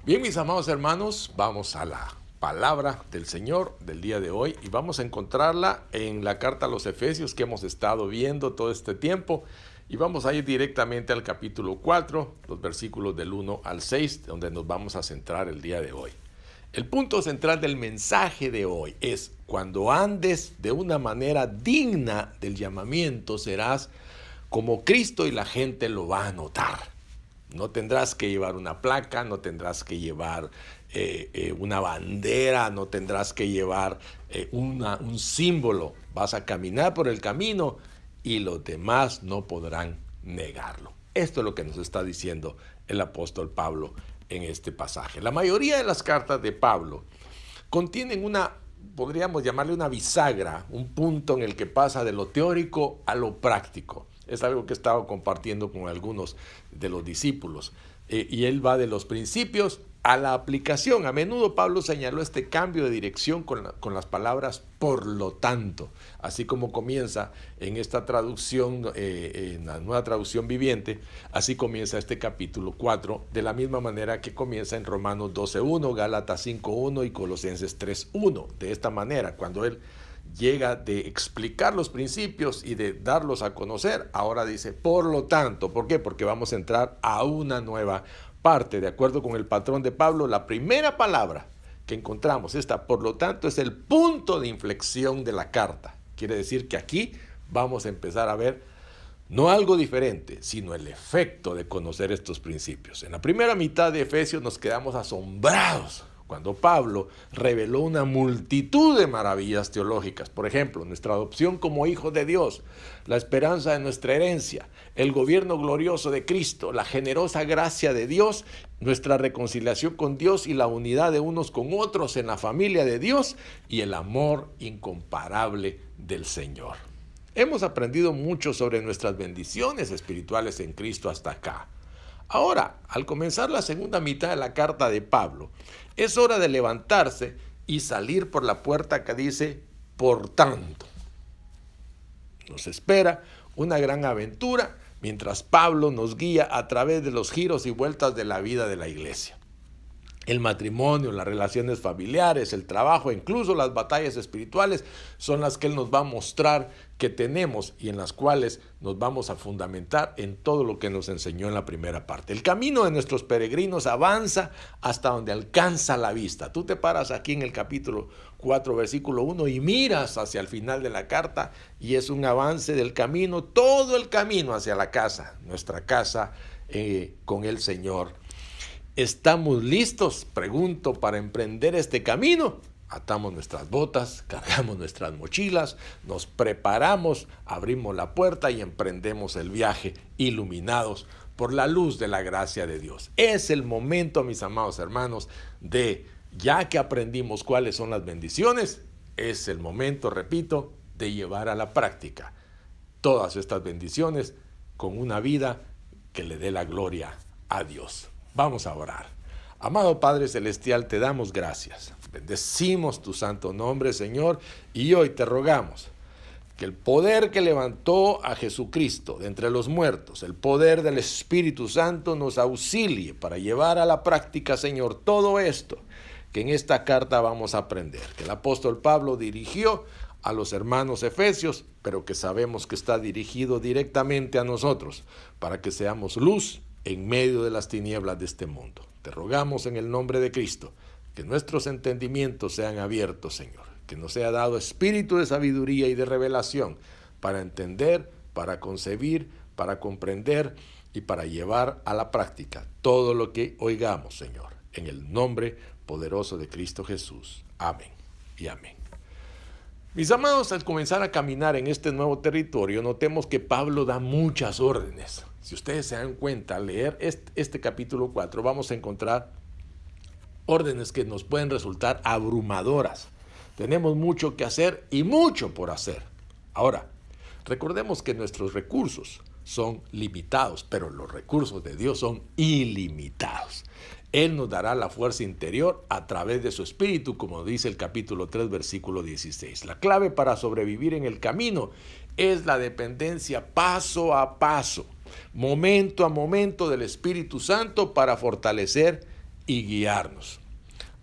Bien, mis amados hermanos, vamos a la palabra del Señor del día de hoy y vamos a encontrarla en la carta a los Efesios que hemos estado viendo todo este tiempo y vamos a ir directamente al capítulo 4, los versículos del 1 al 6, donde nos vamos a centrar el día de hoy. El punto central del mensaje de hoy es: cuando andes de una manera digna del llamamiento, serás como Cristo y la gente lo va a notar. No tendrás que llevar una placa, no tendrás que llevar una bandera, no tendrás que llevar un símbolo. Vas a caminar por el camino y los demás no podrán negarlo. Esto es lo que nos está diciendo el apóstol Pablo en este pasaje. La mayoría de las cartas de Pablo contienen podríamos llamarle una bisagra, un punto en el que pasa de lo teórico a lo práctico. Es algo que he estado compartiendo con algunos de los discípulos. Y él va de los principios a la aplicación. A menudo Pablo señaló este cambio de dirección con las palabras "por lo tanto", así como comienza en esta traducción, en la nueva traducción viviente, así comienza este capítulo 4, de la misma manera que comienza en Romanos 12.1, Gálatas 5.1 y Colosenses 3.1. De esta manera, cuando él llega de explicar los principios y de darlos a conocer, ahora dice "por lo tanto". ¿Por qué? Porque vamos a entrar a una nueva parte. De acuerdo con el patrón de Pablo, la primera palabra que encontramos, esta "por lo tanto", es el punto de inflexión de la carta. Quiere decir que aquí vamos a empezar a ver no algo diferente, sino el efecto de conocer estos principios. En la primera mitad de Efesios nos quedamos asombrados cuando Pablo reveló una multitud de maravillas teológicas. Por ejemplo, nuestra adopción como hijos de Dios, la esperanza de nuestra herencia, el gobierno glorioso de Cristo, la generosa gracia de Dios, nuestra reconciliación con Dios y la unidad de unos con otros en la familia de Dios y el amor incomparable del Señor. Hemos aprendido mucho sobre nuestras bendiciones espirituales en Cristo hasta acá. Ahora, al comenzar la segunda mitad de la carta de Pablo, es hora de levantarse y salir por la puerta que dice "por tanto". Nos espera una gran aventura mientras Pablo nos guía a través de los giros y vueltas de la vida de la iglesia. El matrimonio, las relaciones familiares, el trabajo, incluso las batallas espirituales son las que él nos va a mostrar que tenemos y en las cuales nos vamos a fundamentar en todo lo que nos enseñó en la primera parte. El camino de nuestros peregrinos avanza hasta donde alcanza la vista. Tú te paras aquí en el capítulo 4, versículo 1 y miras hacia el final de la carta y es un avance del camino, todo el camino hacia la casa, nuestra casa con el Señor. ¿Estamos listos, pregunto, para emprender este camino? Atamos nuestras botas, cargamos nuestras mochilas, nos preparamos, abrimos la puerta y emprendemos el viaje, iluminados por la luz de la gracia de Dios. Es el momento, mis amados hermanos, ya que aprendimos cuáles son las bendiciones, es el momento, repito, de llevar a la práctica todas estas bendiciones con una vida que le dé la gloria a Dios. Vamos a orar. Amado Padre Celestial, te damos gracias. Bendecimos tu santo nombre, Señor, y hoy te rogamos que el poder que levantó a Jesucristo de entre los muertos, el poder del Espíritu Santo, nos auxilie para llevar a la práctica, Señor, todo esto que en esta carta vamos a aprender, que el apóstol Pablo dirigió a los hermanos efesios, pero que sabemos que está dirigido directamente a nosotros, para que seamos luz en medio de las tinieblas de este mundo. Te rogamos en el nombre de Cristo que nuestros entendimientos sean abiertos, Señor, que nos sea dado espíritu de sabiduría y de revelación para entender, para concebir, para comprender y para llevar a la práctica todo lo que oigamos, Señor, en el nombre poderoso de Cristo Jesús. Amén y amén. Mis amados, al comenzar a caminar en este nuevo territorio, notemos que Pablo da muchas órdenes. Si ustedes se dan cuenta, al leer este capítulo 4, vamos a encontrar órdenes que nos pueden resultar abrumadoras. Tenemos mucho que hacer y mucho por hacer. Ahora, recordemos que nuestros recursos son limitados, pero los recursos de Dios son ilimitados. Él nos dará la fuerza interior a través de su espíritu, como dice el capítulo 3, versículo 16. La clave para sobrevivir en el camino es la dependencia paso a paso, momento a momento del Espíritu Santo para fortalecer y guiarnos.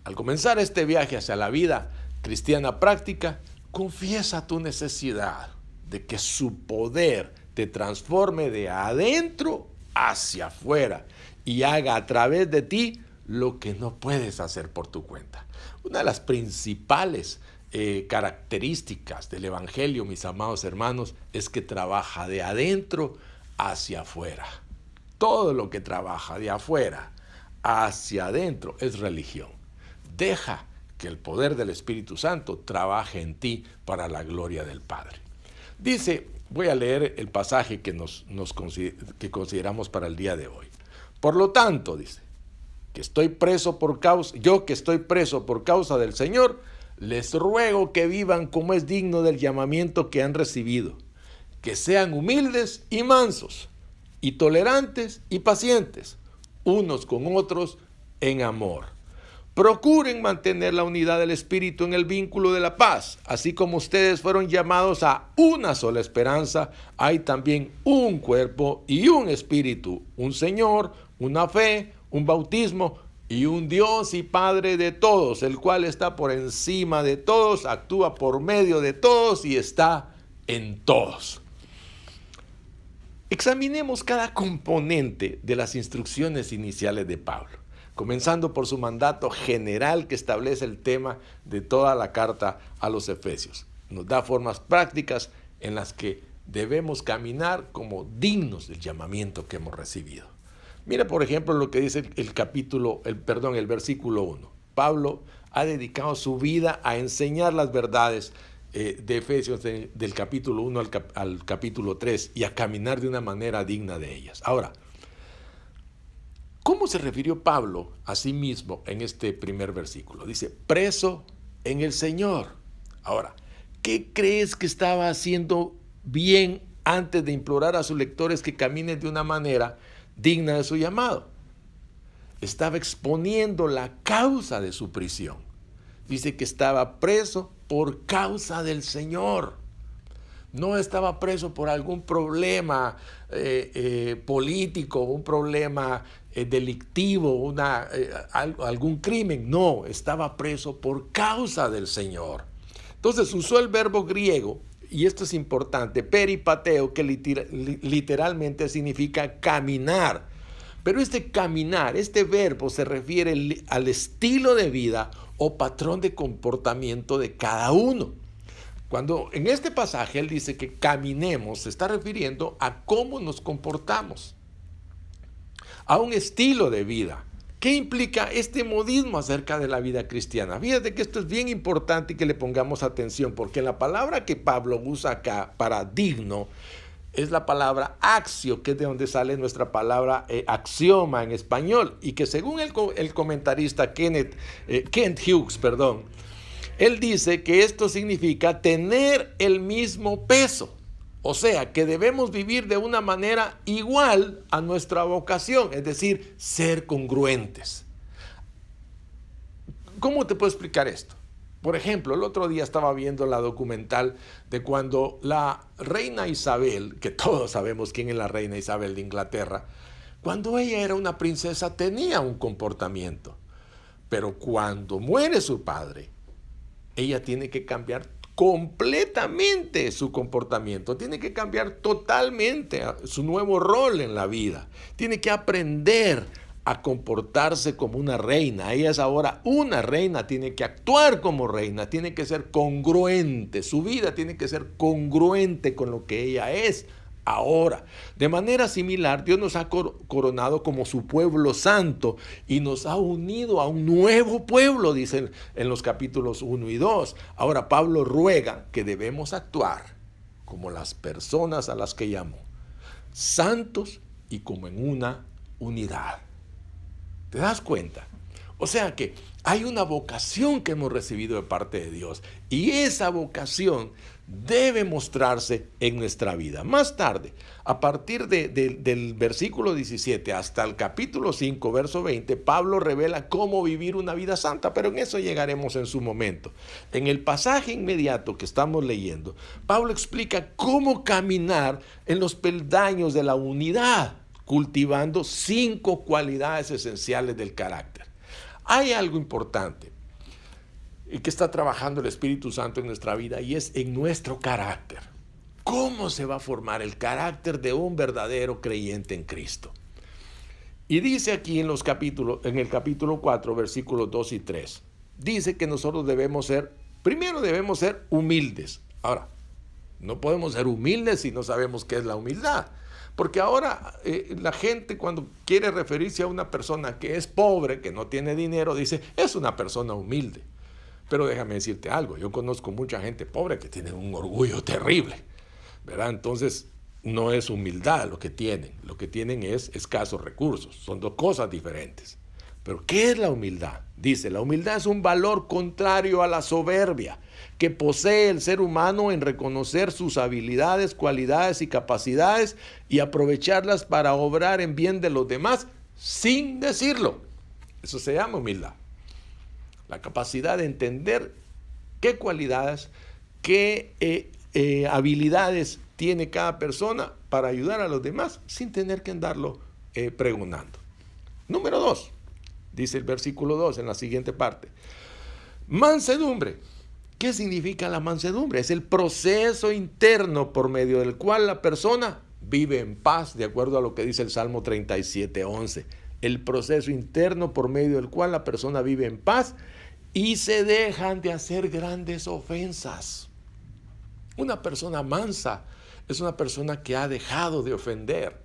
Al comenzar este viaje hacia la vida cristiana práctica, confiesa tu necesidad de que su poder te transforme de adentro hacia afuera y haga a través de ti lo que no puedes hacer por tu cuenta. Una de las principales características del Evangelio, mis amados hermanos, es que trabaja de adentro hacia afuera. Todo lo que trabaja de afuera hacia adentro es religión. Deja que el poder del Espíritu Santo trabaje en ti para la gloria del Padre. Dice, voy a leer el pasaje que consideramos para el día de hoy. Por lo tanto, dice, yo que estoy preso por causa del Señor, les ruego que vivan como es digno del llamamiento que han recibido, que sean humildes y mansos, y tolerantes y pacientes, unos con otros en amor. Procuren mantener la unidad del Espíritu en el vínculo de la paz, así como ustedes fueron llamados a una sola esperanza, hay también un cuerpo y un espíritu, un Señor, una fe, un bautismo y un Dios y Padre de todos, el cual está por encima de todos, actúa por medio de todos y está en todos. Examinemos cada componente de las instrucciones iniciales de Pablo, comenzando por su mandato general que establece el tema de toda la carta a los Efesios. Nos da formas prácticas en las que debemos caminar como dignos del llamamiento que hemos recibido. Mira, por ejemplo, lo que dice el versículo 1. Pablo ha dedicado su vida a enseñar las verdades de Efesios del capítulo 1 al capítulo 3 y a caminar de una manera digna de ellas. Ahora, ¿cómo se refirió Pablo a sí mismo en este primer versículo? Dice, preso en el Señor. Ahora, ¿qué crees que estaba haciendo bien antes de implorar a sus lectores que caminen de una manera digna de su llamado? Estaba exponiendo la causa de su prisión. Dice que estaba preso por causa del Señor. No estaba preso por algún problema político, un problema delictivo, algún crimen. No, estaba preso por causa del Señor. Entonces usó el verbo griego, y esto es importante, peripateo, que literalmente significa caminar. Pero este caminar, este verbo se refiere al estilo de vida o patrón de comportamiento de cada uno. Cuando en este pasaje él dice que caminemos, se está refiriendo a cómo nos comportamos, a un estilo de vida. ¿Qué implica este modismo acerca de la vida cristiana? Fíjate que esto es bien importante y que le pongamos atención, porque la palabra que Pablo usa acá para digno es la palabra axio, que es de donde sale nuestra palabra axioma en español, y que según el comentarista Kent Hughes, él dice que esto significa tener el mismo peso. O sea, que debemos vivir de una manera igual a nuestra vocación, es decir, ser congruentes. ¿Cómo te puedo explicar esto? Por ejemplo, el otro día estaba viendo la documental de cuando la reina Isabel, que todos sabemos quién es la reina Isabel de Inglaterra, cuando ella era una princesa tenía un comportamiento, pero cuando muere su padre, ella tiene que cambiar completamente su comportamiento, tiene que cambiar totalmente su nuevo rol en la vida, tiene que aprender a comportarse como una reina. Ella es ahora una reina, tiene que actuar como reina, tiene que ser congruente, su vida tiene que ser congruente con lo que ella es ahora. De manera similar, Dios nos ha coronado como su pueblo santo y nos ha unido a un nuevo pueblo, dicen en los capítulos 1 y 2. Ahora Pablo ruega que debemos actuar como las personas a las que llamó, santos y como en una unidad. ¿Te das cuenta? O sea que hay una vocación que hemos recibido de parte de Dios y esa vocación debe mostrarse en nuestra vida. Más tarde, a partir del versículo 17 hasta el capítulo 5, verso 20, Pablo revela cómo vivir una vida santa, pero en eso llegaremos en su momento. En el pasaje inmediato que estamos leyendo, Pablo explica cómo caminar en los peldaños de la unidad, cultivando 5 cualidades esenciales del carácter. Hay algo importante y que está trabajando el Espíritu Santo en nuestra vida y es en nuestro carácter. ¿Cómo se va a formar el carácter de un verdadero creyente en Cristo? Y dice aquí en el capítulo 4, versículos 2 y 3, dice que nosotros primero debemos ser humildes. Ahora, no podemos ser humildes si no sabemos qué es la humildad. Porque ahora la gente cuando quiere referirse a una persona que es pobre, que no tiene dinero, dice, es una persona humilde. Pero déjame decirte algo, yo conozco mucha gente pobre que tiene un orgullo terrible, ¿verdad? Entonces, no es humildad lo que tienen es escasos recursos, son dos cosas diferentes. Pero ¿qué es la humildad? Dice, la humildad es un valor contrario a la soberbia que posee el ser humano en reconocer sus habilidades, cualidades y capacidades y aprovecharlas para obrar en bien de los demás sin decirlo. Eso se llama humildad. La capacidad de entender qué cualidades, qué habilidades tiene cada persona para ayudar a los demás sin tener que andarlo pregonando. Número 2, dice el versículo 2 en la siguiente parte. Mansedumbre. ¿Qué significa la mansedumbre? Es el proceso interno por medio del cual la persona vive en paz, de acuerdo a lo que dice el Salmo 37:11. El proceso interno por medio del cual la persona vive en paz y se dejan de hacer grandes ofensas. Una persona mansa es una persona que ha dejado de ofender.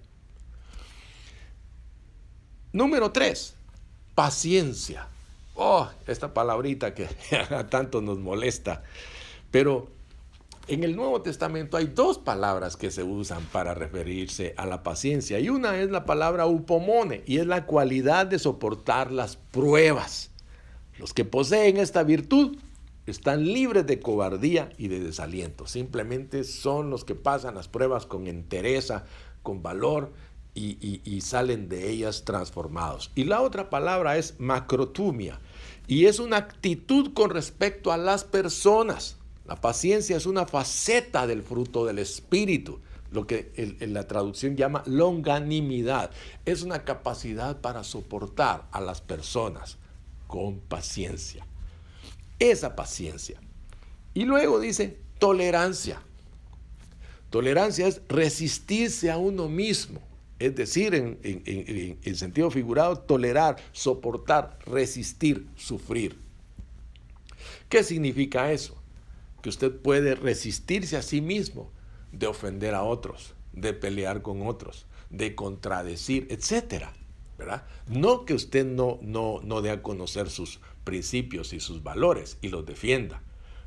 Número 3, paciencia. Esta palabrita que a tanto nos molesta. Pero en el Nuevo Testamento hay dos palabras que se usan para referirse a la paciencia. Y una es la palabra upomone, y es la cualidad de soportar las pruebas. Los que poseen esta virtud están libres de cobardía y de desaliento. Simplemente son los que pasan las pruebas con entereza, con valor y salen de ellas transformados. Y la otra palabra es macrotumia y es una actitud con respecto a las personas. La paciencia es una faceta del fruto del Espíritu, lo que en la traducción llama longanimidad. Es una capacidad para soportar a las personas con paciencia. Esa paciencia. Y luego dice tolerancia. Tolerancia es resistirse a uno mismo. Es decir, en sentido figurado, tolerar, soportar, resistir, sufrir. ¿Qué significa eso? Que usted puede resistirse a sí mismo de ofender a otros, de pelear con otros, de contradecir, etcétera, ¿verdad? No que usted no dé a conocer sus principios y sus valores y los defienda,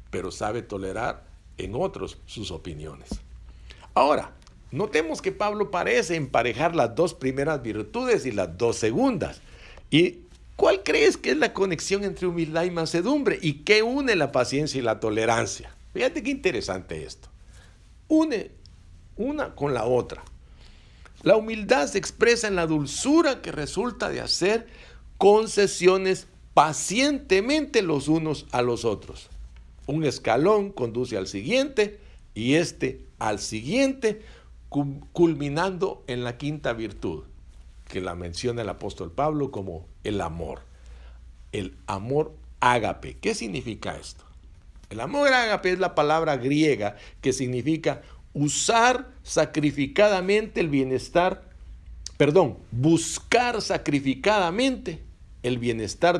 pero sabe tolerar en otros sus opiniones. Ahora, notemos que Pablo parece emparejar las dos primeras virtudes y las dos segundas. ¿Y cuál crees que es la conexión entre humildad y mansedumbre? ¿Y qué une la paciencia y la tolerancia? Fíjate qué interesante esto. Une una con la otra. La humildad se expresa en la dulzura que resulta de hacer concesiones pacientemente los unos a los otros. Un escalón conduce al siguiente y este al siguiente, culminando en la quinta virtud, que la menciona el apóstol Pablo como el amor. El amor ágape. ¿Qué significa esto? El amor ágape es la palabra griega que significa buscar sacrificadamente el bienestar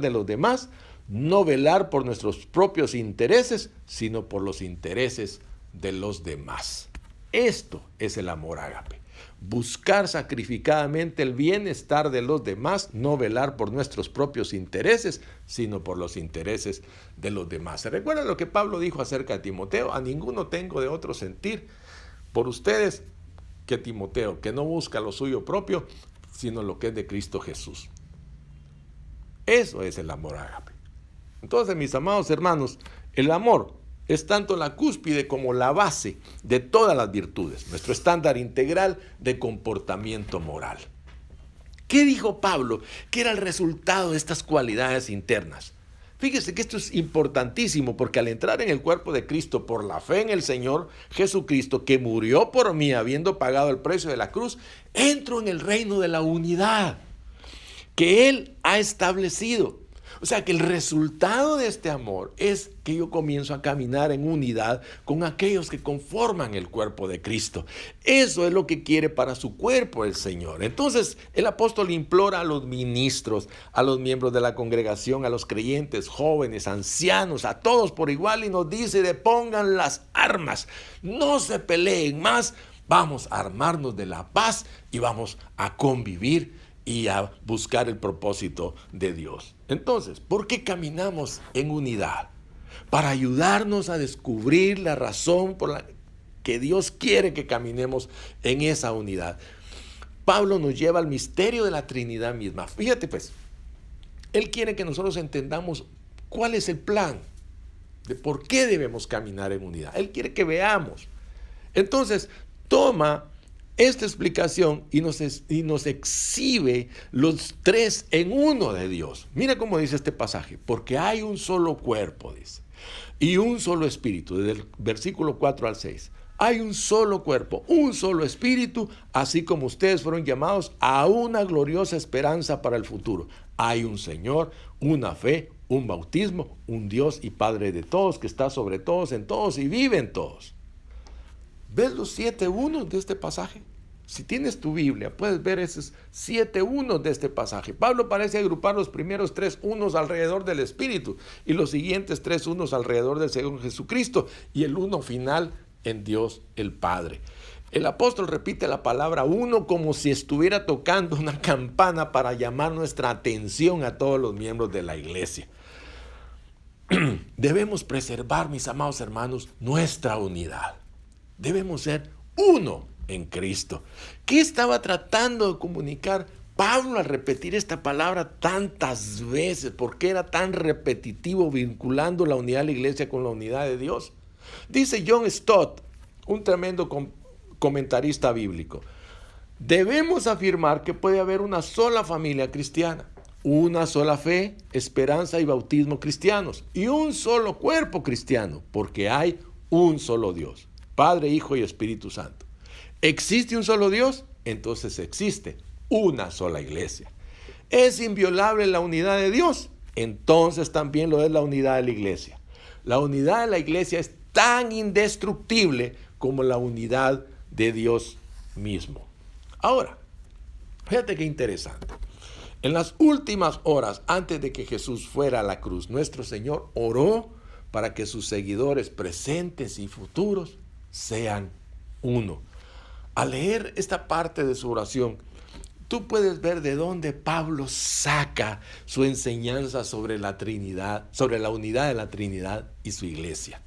de los demás, no velar por nuestros propios intereses, sino por los intereses de los demás. Esto es el amor ágape. Buscar sacrificadamente el bienestar de los demás, no velar por nuestros propios intereses, sino por los intereses de los demás. ¿Se recuerda lo que Pablo dijo acerca de Timoteo? A ninguno tengo de otro sentir por ustedes que Timoteo, que no busca lo suyo propio, sino lo que es de Cristo Jesús. Eso es el amor ágape. Entonces, mis amados hermanos, el amor es tanto la cúspide como la base de todas las virtudes, nuestro estándar integral de comportamiento moral. ¿Qué dijo Pablo que era el resultado de estas cualidades internas? Fíjese que esto es importantísimo porque al entrar en el cuerpo de Cristo por la fe en el Señor Jesucristo, que murió por mí habiendo pagado el precio de la cruz, entro en el reino de la unidad que Él ha establecido. O sea que el resultado de este amor es que yo comienzo a caminar en unidad con aquellos que conforman el cuerpo de Cristo. Eso es lo que quiere para su cuerpo el Señor. Entonces el apóstol implora a los ministros, a los miembros de la congregación, a los creyentes, jóvenes, ancianos, a todos por igual, y nos dice: depongan las armas, no se peleen más, vamos a armarnos de la paz y vamos a convivir y a buscar el propósito de Dios. Entonces, ¿por qué caminamos en unidad? Para ayudarnos a descubrir la razón por la que Dios quiere que caminemos en esa unidad. Pablo nos lleva al misterio de la Trinidad misma. Fíjate pues, él quiere que nosotros entendamos cuál es el plan de por qué debemos caminar en unidad. Él quiere que veamos. Entonces, toma esta explicación y nos exhibe los tres en uno de Dios. Mira cómo dice este pasaje: porque hay un solo cuerpo, dice, y un solo espíritu, desde el versículo 4 al 6. Hay un solo cuerpo, un solo espíritu, así como ustedes fueron llamados a una gloriosa esperanza para el futuro. Hay un Señor, una fe, un bautismo, un Dios y Padre de todos, que está sobre todos, en todos y vive en todos. ¿Ves los 7 unos de este pasaje? Si tienes tu Biblia, puedes ver esos 7 unos de este pasaje. Pablo parece agrupar los primeros 3 unos alrededor del Espíritu y los siguientes 3 unos alrededor del Señor Jesucristo y el uno final en Dios el Padre. El apóstol repite la palabra uno como si estuviera tocando una campana para llamar nuestra atención a todos los miembros de la iglesia. Debemos preservar, mis amados hermanos, nuestra unidad. Debemos ser uno en Cristo. ¿Qué estaba tratando de comunicar Pablo al repetir esta palabra tantas veces? ¿Por qué era tan repetitivo vinculando la unidad de la iglesia con la unidad de Dios? Dice John Stott, un tremendo comentarista bíblico: debemos afirmar que puede haber una sola familia cristiana, una sola fe, esperanza y bautismo cristianos, y un solo cuerpo cristiano, porque hay un solo Dios, Padre, Hijo y Espíritu Santo. ¿Existe un solo Dios? Entonces existe una sola iglesia. ¿Es inviolable la unidad de Dios? Entonces también lo es la unidad de la iglesia. La unidad de la iglesia es tan indestructible como la unidad de Dios mismo. Ahora, fíjate qué interesante. En las últimas horas antes de que Jesús fuera a la cruz, nuestro Señor oró para que sus seguidores presentes y futuros sean uno. Al leer esta parte de su oración, tú puedes ver de dónde Pablo saca su enseñanza sobre la Trinidad, sobre la unidad de la Trinidad y su iglesia.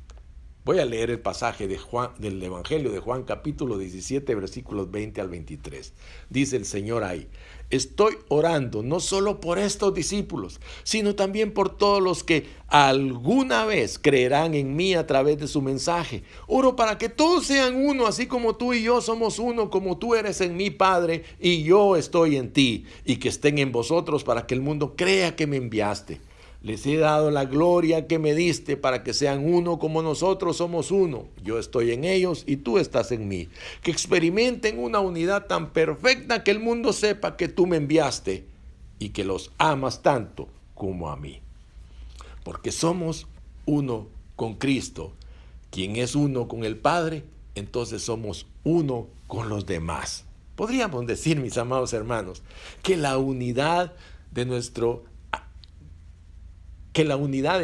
Voy a leer el pasaje de Juan, del Evangelio de Juan, capítulo 17, versículos 20 al 23. Dice el Señor ahí: estoy orando no solo por estos discípulos, sino también por todos los que alguna vez creerán en mí a través de su mensaje. Oro para que todos sean uno, así como tú y yo somos uno, como tú eres en mí, Padre, y yo estoy en ti, y que estén en vosotros para que el mundo crea que me enviaste. Les he dado la gloria que me diste para que sean uno como nosotros somos uno. Yo estoy en ellos y tú estás en mí. Que experimenten una unidad tan perfecta que el mundo sepa que tú me enviaste y que los amas tanto como a mí. Porque somos uno con Cristo, quien es uno con el Padre, entonces somos uno con los demás. Podríamos decir, mis amados hermanos, que la unidad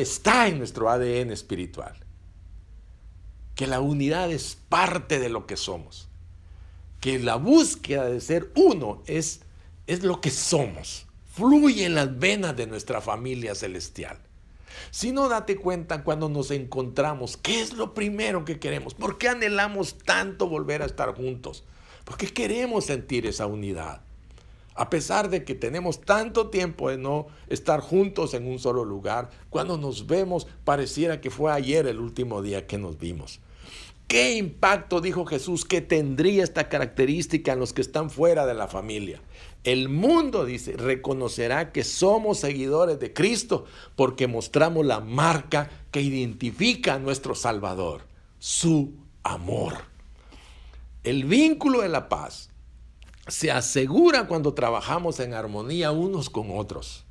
está en nuestro ADN espiritual, que la unidad es parte de lo que somos, que la búsqueda de ser uno es lo que somos, fluye en las venas de nuestra familia celestial. Si no, date cuenta cuando nos encontramos, ¿qué es lo primero que queremos? ¿Por qué anhelamos tanto volver a estar juntos? Porque queremos sentir esa unidad. A pesar de que tenemos tanto tiempo de no estar juntos en un solo lugar, cuando nos vemos pareciera que fue ayer el último día que nos vimos. ¿Qué impacto, dijo Jesús, que tendría esta característica en los que están fuera de la familia? El mundo, dice, reconocerá que somos seguidores de Cristo porque mostramos la marca que identifica a nuestro Salvador, su amor. El vínculo de la paz se asegura cuando trabajamos en armonía unos con otros.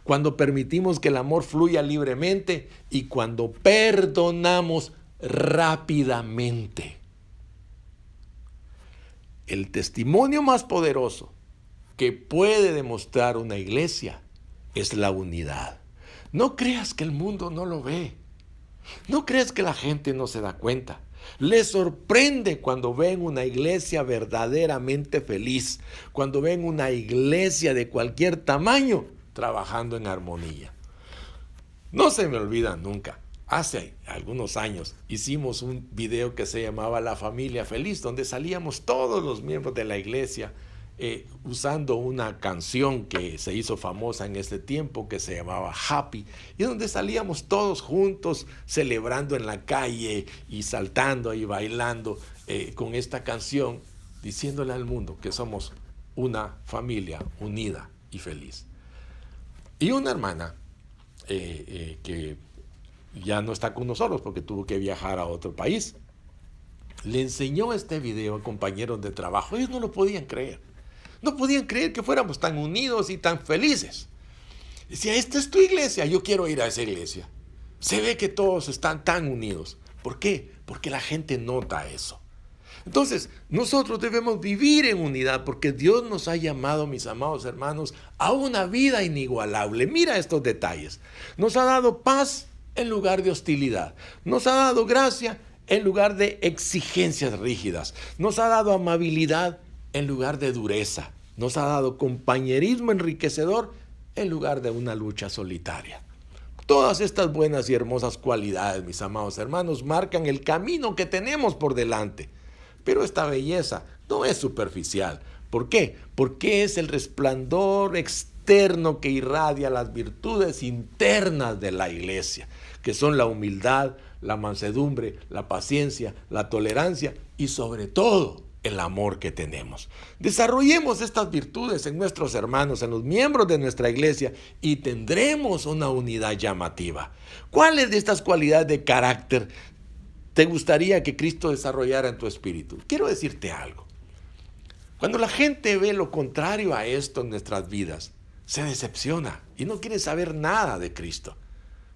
cuando permitimos que el amor fluya libremente y cuando perdonamos rápidamente. El testimonio más poderoso que puede demostrar una iglesia es la unidad. No creas que el mundo no lo ve. No creas que la gente no se da cuenta. Les sorprende cuando ven una iglesia verdaderamente feliz, cuando ven una iglesia de cualquier tamaño trabajando en armonía. No se me olvida nunca. Hace algunos años hicimos un video que se llamaba La Familia Feliz, donde salíamos todos los miembros de la iglesia usando una canción que se hizo famosa en ese tiempo que se llamaba Happy, y donde salíamos todos juntos celebrando en la calle y saltando y bailando con esta canción, diciéndole al mundo que somos una familia unida y feliz. Y una hermana que ya no está con nosotros porque tuvo que viajar a otro país, le enseñó este video a compañeros de trabajo. Ellos no lo podían creer. No podían creer que fuéramos tan unidos y tan felices. Decía, esta es tu iglesia, yo quiero ir a esa iglesia. Se ve que todos están tan unidos. ¿Por qué? Porque la gente nota eso. Entonces, nosotros debemos vivir en unidad porque Dios nos ha llamado, mis amados hermanos, a una vida inigualable. Mira estos detalles. Nos ha dado paz en lugar de hostilidad. Nos ha dado gracia en lugar de exigencias rígidas. Nos ha dado amabilidad en lugar de dureza. Nos ha dado compañerismo enriquecedor en lugar de una lucha solitaria. Todas estas buenas y hermosas cualidades, mis amados hermanos, marcan el camino que tenemos por delante. Pero esta belleza no es superficial. ¿Por qué? Porque es el resplandor externo que irradia las virtudes internas de la iglesia, que son la humildad, la mansedumbre, la paciencia, la tolerancia y sobre todo el amor que tenemos. Desarrollemos estas virtudes en nuestros hermanos, en los miembros de nuestra iglesia y tendremos una unidad llamativa. ¿Cuáles de estas cualidades de carácter te gustaría que Cristo desarrollara en tu espíritu? Quiero decirte algo. Cuando la gente ve lo contrario a esto en nuestras vidas, se decepciona y no quiere saber nada de Cristo.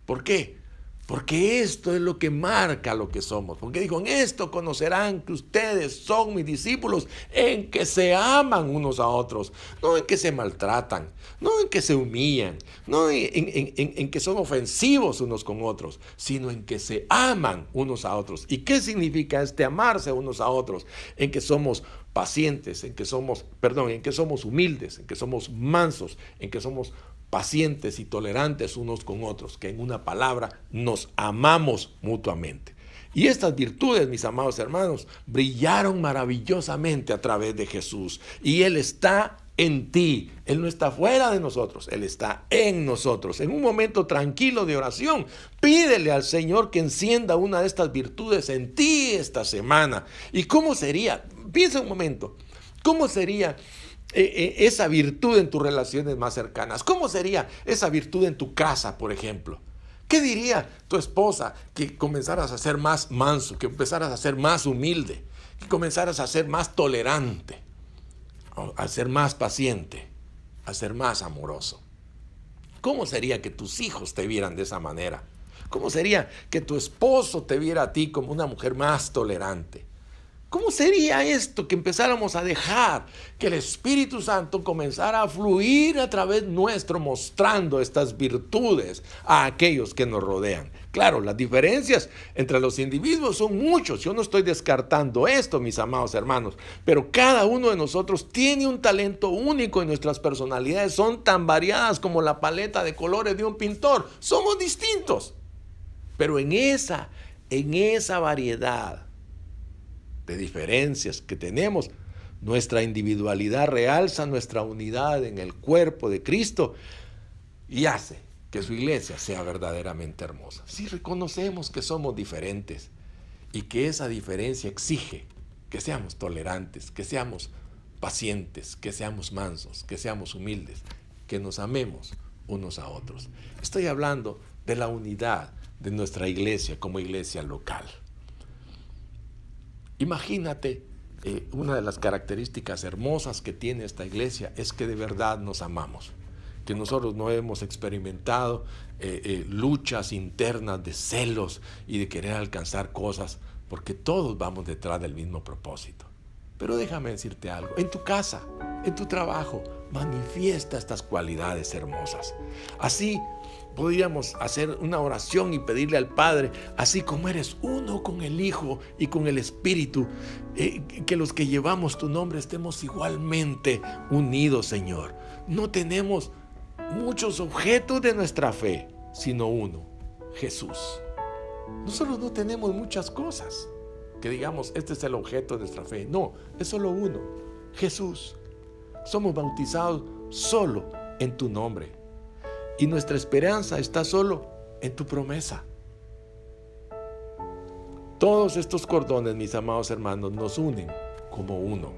¿Por qué? Porque esto es lo que marca lo que somos. Porque dijo, en esto conocerán que ustedes son mis discípulos, en que se aman unos a otros, no en que se maltratan, no en que se humillan, no en que son ofensivos unos con otros, sino en que se aman unos a otros. ¿Y qué significa este amarse unos a otros? En que somos pacientes, en que somos humildes, en que somos mansos, en que somos pacientes y tolerantes unos con otros, que en una palabra nos amamos mutuamente. Y estas virtudes, mis amados hermanos, brillaron maravillosamente a través de Jesús. Y Él está en ti. Él no está fuera de nosotros, Él está en nosotros. En un momento tranquilo de oración, pídele al Señor que encienda una de estas virtudes en ti esta semana. ¿Y cómo sería? Piensa un momento, ¿cómo sería esa virtud en tus relaciones más cercanas? ¿Cómo sería esa virtud en tu casa, por ejemplo? ¿Qué diría tu esposa que comenzaras a ser más manso, que empezaras a ser más humilde, que comenzaras a ser más tolerante, a ser más paciente, a ser más amoroso? ¿Cómo sería que tus hijos te vieran de esa manera? ¿Cómo sería que tu esposo te viera a ti como una mujer más tolerante? ¿Cómo sería esto que empezáramos a dejar que el Espíritu Santo comenzara a fluir a través nuestro, mostrando estas virtudes a aquellos que nos rodean? Claro, las diferencias entre los individuos son muchos. Yo no estoy descartando esto, mis amados hermanos, pero cada uno de nosotros tiene un talento único y nuestras personalidades son tan variadas como la paleta de colores de un pintor. Somos distintos, pero en esa variedad de diferencias que tenemos, nuestra individualidad realza nuestra unidad en el cuerpo de Cristo y hace que su iglesia sea verdaderamente hermosa. Si reconocemos que somos diferentes y que esa diferencia exige que seamos tolerantes, que seamos pacientes, que seamos mansos, que seamos humildes, que nos amemos unos a otros. Estoy hablando de la unidad de nuestra iglesia como iglesia local. Imagínate, una de las características hermosas que tiene esta iglesia es que de verdad nos amamos. que nosotros no hemos experimentado luchas internas de celos y de querer alcanzar cosas, porque todos vamos detrás del mismo propósito. Pero déjame decirte algo, en tu casa, en tu trabajo, manifiesta estas cualidades hermosas. Así podríamos hacer una oración y pedirle al Padre, así como eres uno con el Hijo y con el Espíritu, que los que llevamos tu nombre estemos igualmente unidos, Señor. No tenemos muchos objetos de nuestra fe, sino uno, Jesús. Nosotros no tenemos muchas cosas que digamos, este es el objeto de nuestra fe. No, es solo uno, Jesús. Somos bautizados solo en tu nombre. Y nuestra esperanza está solo en tu promesa. Todos estos cordones, mis amados hermanos, nos unen como uno.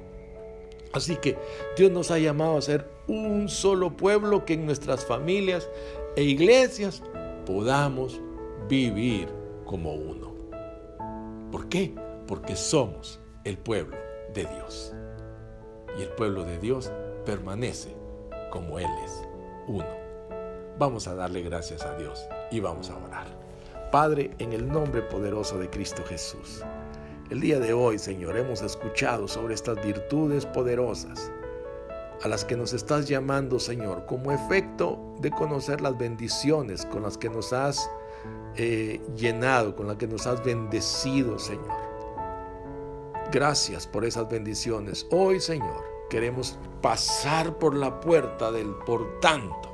Así que Dios nos ha llamado a ser un solo pueblo, que en nuestras familias e iglesias podamos vivir como uno. ¿Por qué? Porque somos el pueblo de Dios. Y el pueblo de Dios permanece como Él es, uno. Vamos a darle gracias a Dios y vamos a orar. Padre, en el nombre poderoso de Cristo Jesús, el día de hoy, Señor, hemos escuchado sobre estas virtudes poderosas a las que nos estás llamando, Señor, como efecto de conocer las bendiciones con las que nos has llenado, con las que nos has bendecido, Señor. Gracias por esas bendiciones. Hoy, Señor, queremos pasar por la puerta del por tanto,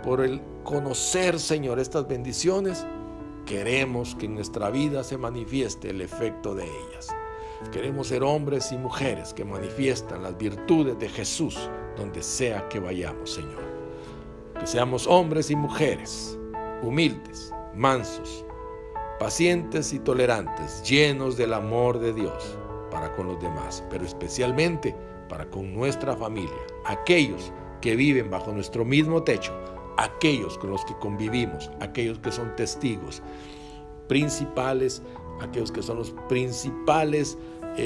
por el conocer, Señor, estas bendiciones. Queremos que en nuestra vida se manifieste el efecto de ellas. Queremos ser hombres y mujeres que manifiestan las virtudes de Jesús donde sea que vayamos, Señor. Que seamos hombres y mujeres humildes, mansos, pacientes y tolerantes, llenos del amor de Dios para con los demás, pero especialmente para con nuestra familia, aquellos que viven bajo nuestro mismo techo, aquellos con los que convivimos, aquellos que son testigos principales, aquellos que son los principales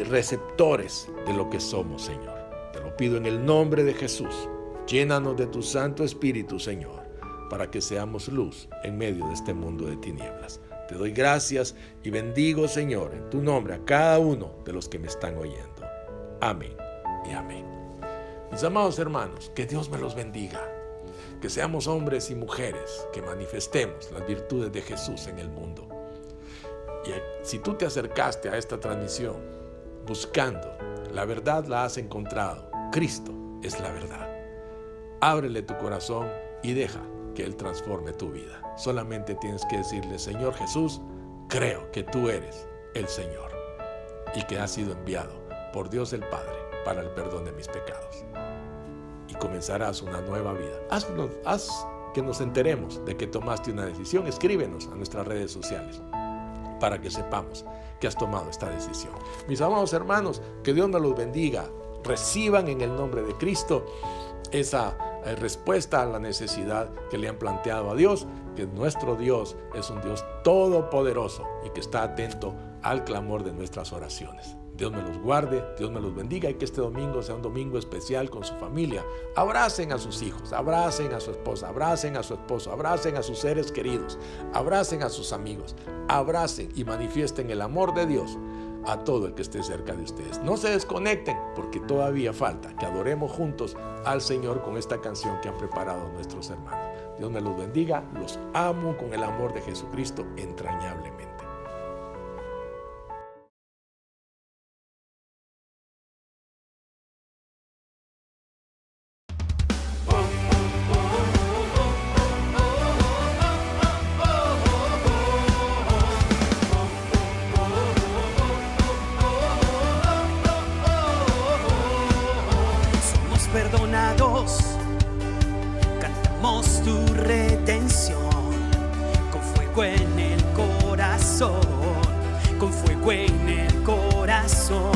receptores de lo que somos, Señor. Te lo pido en el nombre de Jesús. Llénanos de tu Santo Espíritu, Señor, para que seamos luz en medio de este mundo de tinieblas. Te doy gracias y bendigo, Señor, en tu nombre a cada uno de los que me están oyendo. Amén y amén. Mis amados hermanos, que Dios me los bendiga. Que seamos hombres y mujeres que manifestemos las virtudes de Jesús en el mundo. Y si tú te acercaste a esta transmisión buscando la verdad, la has encontrado. Cristo es la verdad. Ábrele tu corazón y deja que Él transforme tu vida. Solamente tienes que decirle: Señor Jesús, creo que tú eres el Señor y que has sido enviado por Dios el Padre para el perdón de mis pecados. Y comenzarás una nueva vida. Haz que nos enteremos de que tomaste una decisión. Escríbenos a nuestras redes sociales para que sepamos que has tomado esta decisión. Mis amados hermanos, que Dios nos los bendiga. Reciban en el nombre de Cristo esa respuesta a la necesidad que le han planteado a Dios, que nuestro Dios es un Dios todopoderoso y que está atento al clamor de nuestras oraciones. Dios me los guarde, Dios me los bendiga, y que este domingo sea un domingo especial con su familia. Abracen a sus hijos, abracen a su esposa, abracen a su esposo, abracen a sus seres queridos, abracen a sus amigos, abracen y manifiesten el amor de Dios a todo el que esté cerca de ustedes. No se desconecten, porque todavía falta que adoremos juntos al Señor con esta canción que han preparado nuestros hermanos. Dios me los bendiga, los amo con el amor de Jesucristo entrañablemente. Perdonados, cantamos tu redención, con fuego en el corazón, con fuego en el corazón.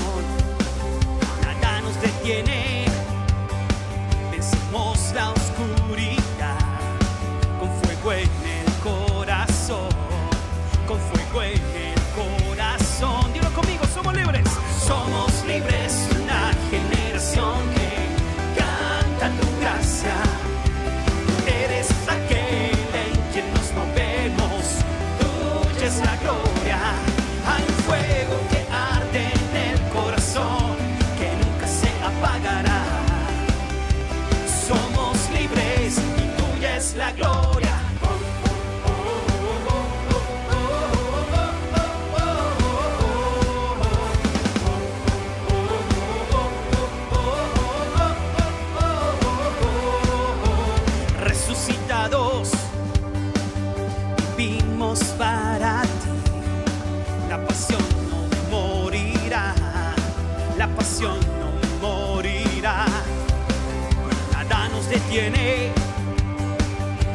Nada nos detiene, vencemos la oscuridad, con fuego en el corazón, con fuego en el corazón. Dilo conmigo, somos libres. Somos libres, una generación que tu gracia pasión no morirá. Nada nos detiene,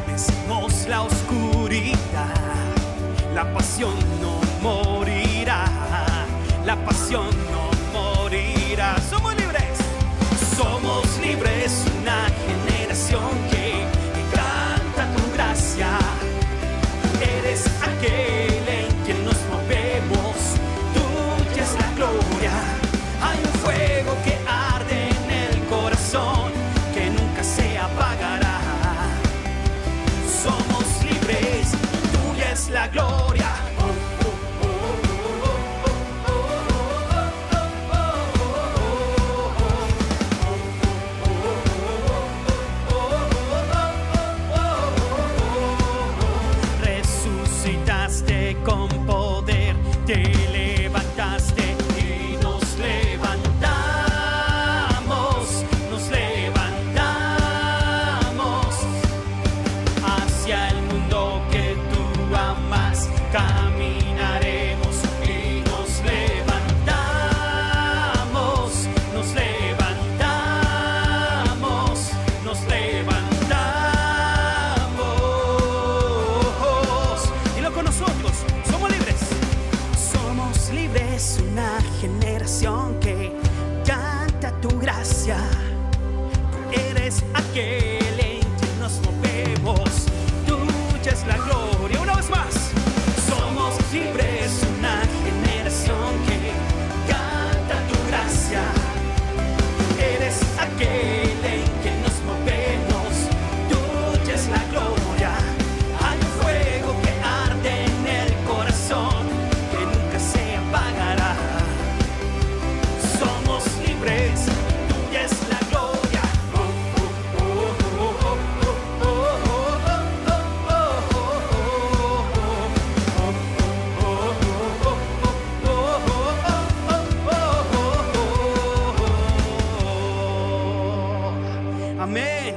vencimos la oscuridad. La pasión no morirá, la pasión no morirá. Somos libres, una generación que canta tu gracia. Eres aquel en quien nos movemos, tuya es la gloria. Hay un fuego que arde en el corazón, que nunca se apagará. Somos libres, tuya es la gloria. Resucitaste con poder, te levantaste y nos levantamos hacia el mundo que tú amas. Caminaremos y nos levantamos. Dilo con nosotros, somos libres. Somos libres, una generación que canta tu gracia. Tú eres aquel en quien nos movemos, tuya es la gloria. Una vez más, somos libres, una generación que canta tu gracia. Eres aquel en quien nos movemos, tuya es la gloria. Hay un fuego que arde en el corazón, que nunca se apagará. Somos libres, tuya es la gloria. Amén.